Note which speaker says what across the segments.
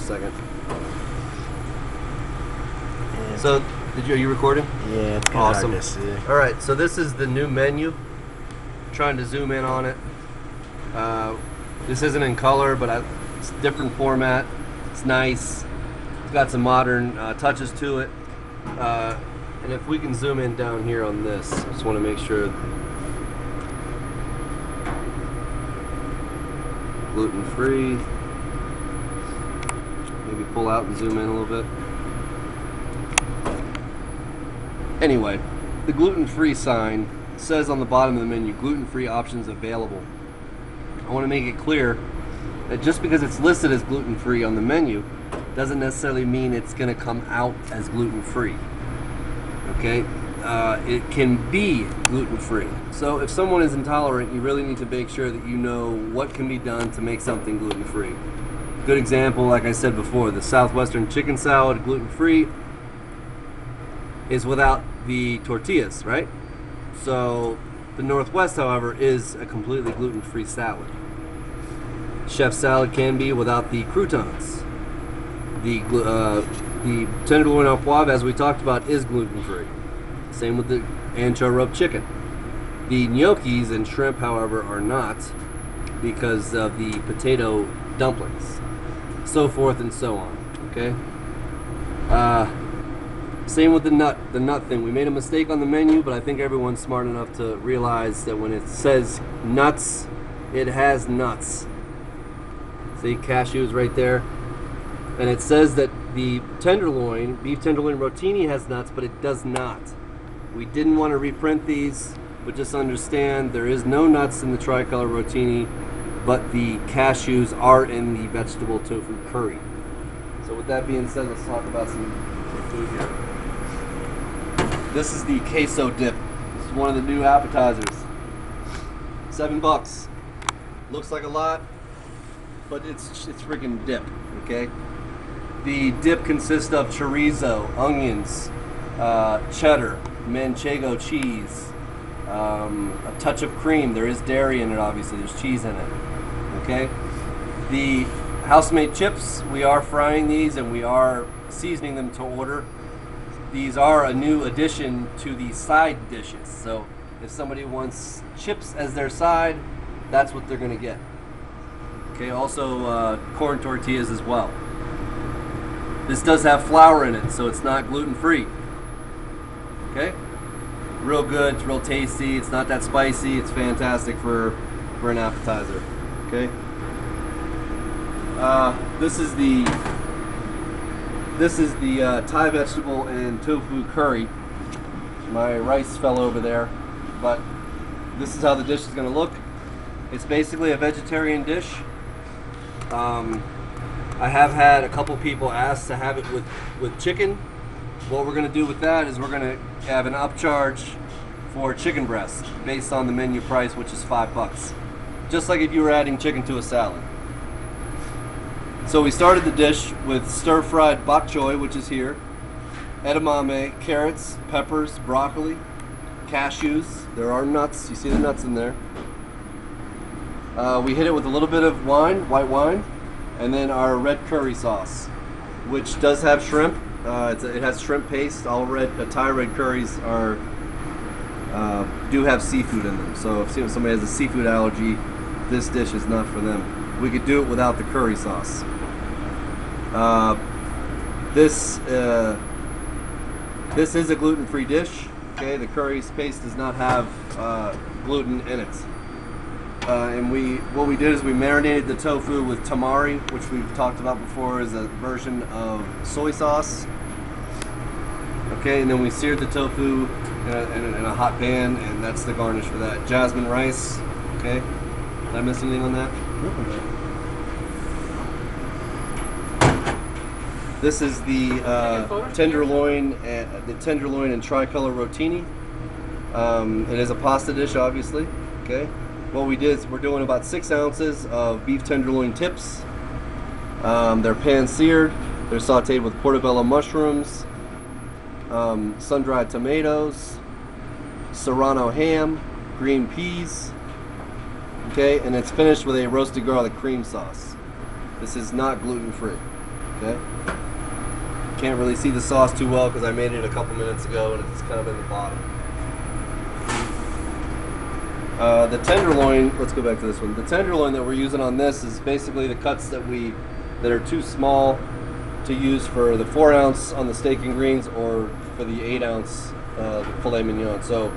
Speaker 1: second.
Speaker 2: Yeah.
Speaker 1: So, are you recording?
Speaker 2: Yeah, it's kind of
Speaker 1: Awesome.
Speaker 2: hard to see.
Speaker 1: All right, so this is the new menu. Trying to zoom in on it. This isn't in color, but it's a different format. It's nice. It's got some modern touches to it. And if we can zoom in down here on this, I just want to make sure. Gluten-free. Maybe pull out and zoom in a little bit. Anyway, the gluten-free sign says on the bottom of the menu, gluten-free options available. I want to make it clear that just because it's listed as gluten-free on the menu doesn't necessarily mean it's going to come out as gluten-free. Okay? It can be gluten-free. So if someone is intolerant, you really need to make sure that you know what can be done to make something gluten-free. Good example, like I said before, the Southwestern chicken salad, gluten-free, is without the tortillas, right? So the Northwest, however, is a completely gluten-free salad. Chef salad can be without the croutons. The tenderloin au poivre, as we talked about, is gluten-free. Same with the ancho rub chicken. The gnocchis and shrimp, however, are not because of the potato dumplings. So forth and so on. Okay. Same with the nut thing. We made a mistake on the menu, but I think everyone's smart enough to realize that when it says nuts, it has nuts. See, cashews right there. And it says that the tenderloin, beef tenderloin rotini has nuts, but it does not. We didn't want to reprint these, but just understand there is no nuts in the tricolor rotini, but the cashews are in the vegetable tofu curry. So with that being said, let's talk about some food here. This is the queso dip. This is one of the new appetizers. $7. Looks like a lot, but it's freaking dip, okay? The dip consists of chorizo, onions, cheddar, manchego cheese, a touch of cream. There is dairy in it, obviously. There's cheese in it, okay? The house-made chips, we are frying these and we are seasoning them to order. These are a new addition to the side dishes. So if somebody wants chips as their side, that's what they're going to get. Okay, also corn tortillas as well. This does have flour in it, so it's not gluten-free. Okay? Real good, it's real tasty, it's not that spicy, it's fantastic for an appetizer. Okay? This is the Thai vegetable and tofu curry. My rice fell over there, but this is how the dish is going to look. It's basically a vegetarian dish. I have had a couple people ask to have it with chicken. What we're going to do with that is we're going to have an upcharge for chicken breast based on the menu price, which is $5. Just like if you were adding chicken to a salad. So we started the dish with stir-fried bok choy, which is here, edamame, carrots, peppers, broccoli, cashews. There are nuts. You see the nuts in there. We hit it with a little bit of wine, white wine, and then our red curry sauce, which does have shrimp. It has shrimp paste. All Thai red curries do have seafood in them. So if somebody has a seafood allergy, this dish is not for them. We could do it without the curry sauce. This is a gluten-free dish. Okay, the curry paste does not have gluten in it. And what we did is we marinated the tofu with tamari, which we've talked about before, is a version of soy sauce. Okay, and then we seared the tofu in a hot pan, and that's the garnish for that. Jasmine rice. Okay, did I miss anything on that? This is the tenderloin and tricolor rotini. It is a pasta dish, obviously. Okay. What we did is we're doing about 6 ounces of beef tenderloin tips. They're pan seared. They're sautéed with portobello mushrooms, sun-dried tomatoes, serrano ham, green peas. Okay, and it's finished with a roasted garlic cream sauce. This is not gluten-free. Okay. Can't really see the sauce too well because I made it a couple minutes ago and it's kind of in the bottom. The tenderloin, let's go back to this one. The tenderloin that we're using on this is basically the cuts that are too small to use for the 4 ounce on the steak and greens or for the 8 ounce filet mignon. So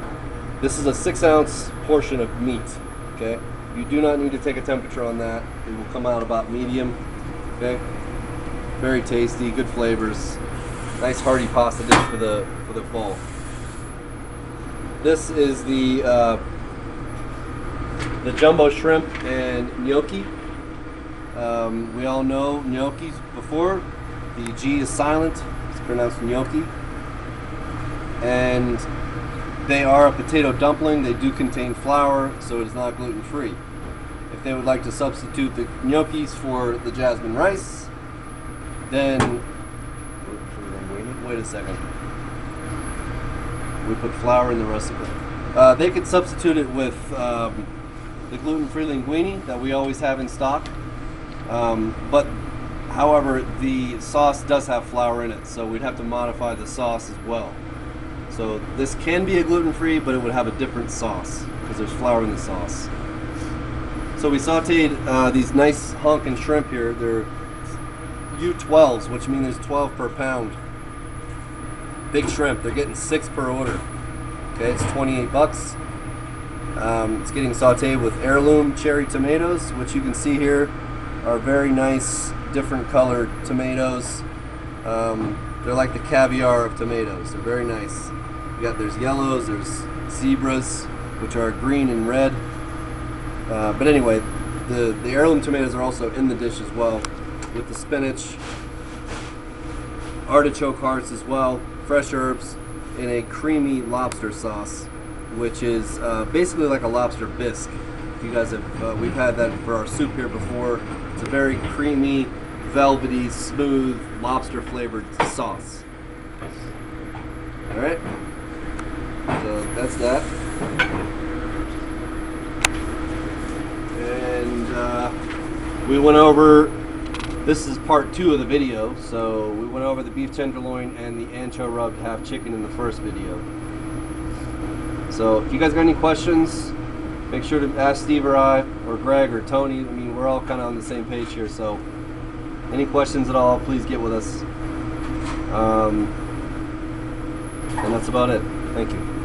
Speaker 1: this is a 6 ounce portion of meat. Okay, you do not need to take a temperature on that. It will come out about medium. Okay, very tasty, good flavors, nice hearty pasta dish for the fall. This is the jumbo shrimp and gnocchi. We all know gnocchis before. The G is silent. It's pronounced gnocchi. And they are a potato dumpling. They do contain flour, so it's not gluten-free. If they would like to substitute the gnocchis for the jasmine rice, then wait a second. We put flour in the recipe. They could substitute it with the gluten-free linguine that we always have in stock. But however, the sauce does have flour in it, so we'd have to modify the sauce as well. So this can be a gluten-free, but it would have a different sauce because there's flour in the sauce. So we sauteed these nice honkin' shrimp here. They're U12s, which means there's 12 per pound. Big shrimp. They're getting 6 per order. Okay, it's 28 bucks. It's getting sauteed with heirloom cherry tomatoes, which you can see here are very nice, different colored tomatoes. They're like the caviar of tomatoes. They're very nice. There's yellows, there's zebras, which are green and red. But anyway, the heirloom tomatoes are also in the dish as well, with the spinach, artichoke hearts as well, fresh herbs, and a creamy lobster sauce, which is basically like a lobster bisque. If you guys have, we've had that for our soup here before. It's a very creamy, velvety, smooth, lobster flavored sauce. All right, so that's that. And we went over, this is part 2 of the video, so we went over the beef tenderloin and the ancho rubbed half chicken in the first video. So if you guys got any questions, make sure to ask Steve or I, or Greg or Tony. I mean, we're all kind of on the same page here, so any questions at all, please get with us. And that's about it. Thank you.